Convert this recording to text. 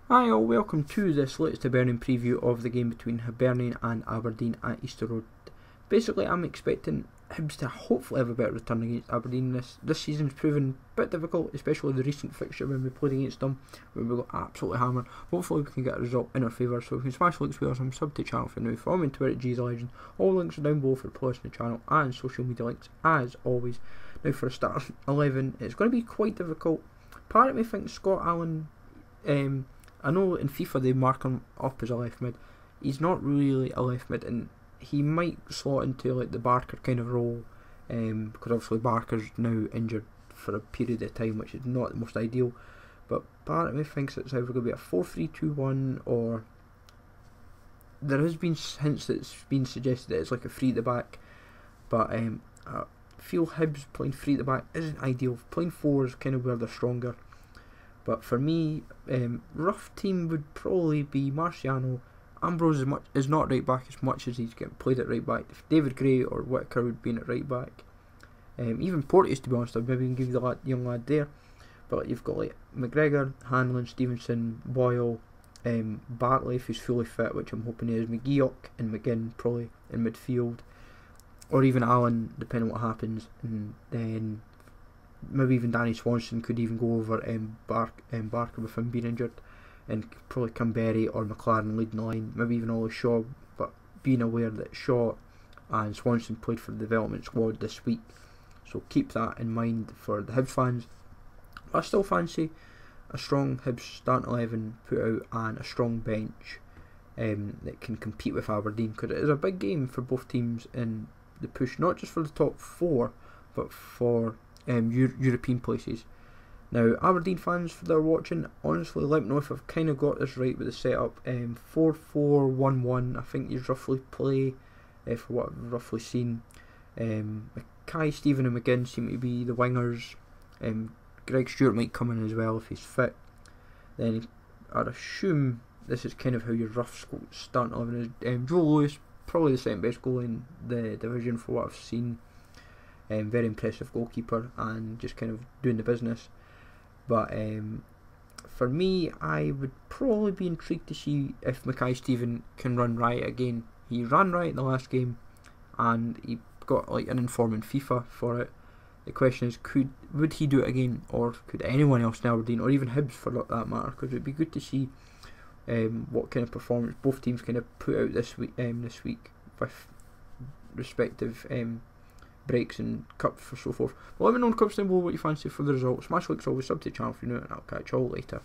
Hi all, welcome to this latest Hibernian preview of the game between Hibernian and Aberdeen at Easter Road. Basically, I'm expecting Hibs to hopefully have a better return against Aberdeen. This season's proven a bit difficult, especially the recent fixture when we played against them, where we got absolutely hammered. Hopefully we can get a result in our favour, so if you can smash the links with us, I'm sub to the channel for now. Follow me on Twitter at GZLegend. All links are down below for the playlist on the channel and social media links as always. Now for a start 11, it's going to be quite difficult. Part of me thinks Scott Allen, I know in FIFA they mark him up as a left mid. He's not really a left mid, and he might slot into like the Barker kind of role, because obviously Barker's now injured for a period of time, which is not the most ideal. But part of me thinks it's either going to be a 4-3-2-1, or there has been hints that it's been suggested that it's like a 3 at the back. But I feel Hibs playing 3 at the back isn't ideal. Playing 4 is kind of where they're stronger. But for me, rough team would probably be Marciano. Ambrose is not right back as much as he's getting played at right back. If David Gray or Whitaker would be in at right back. Even Porteous, to be honest, I'd maybe give you the young lad there. But you've got like McGregor, Hanlon, Stevenson, Boyle, Bartley if he's fully fit, which I'm hoping he is, McGeoch and McGinn probably in midfield. Or even Allen, depending on what happens. And then maybe even Danny Swanson could even go over Barker with him being injured, and probably Camberry or McLaren leading the line, maybe even Ollie Shaw, but being aware that Shaw and Swanson played for the development squad this week, so keep that in mind for the Hibs fans. I still fancy a strong Hibs starting 11 put out and a strong bench that can compete with Aberdeen, because it is a big game for both teams in the push, not just for the top 4 but for European places. Now, Aberdeen fans that are watching, honestly, let me know if I've kind of got this right with the setup. 4-4-1-1, I think you roughly play, for what I've roughly seen. Mackay, Stephen and McGinn seem to be the wingers. Greg Stewart might come in as well if he's fit. Then I'd assume this is kind of how your rough starting 11 is. Joe Lewis, probably the second best goalie in the division for what I've seen. Very impressive goalkeeper and just kind of doing the business. But for me, I would probably be intrigued to see if Mackay Stephen can run riot again. He ran riot in the last game and he got like an inform in FIFA for it. The question is, would he do it again, or could anyone else in Aberdeen, or even Hibs for that matter? Because it'd be good to see what kind of performance both teams kind of put out this week with respective breaks and cups and so forth. But let me know in the comments down below what you fancy for the result. Smash likes always, sub to the channel if you're new, and I'll catch you all later.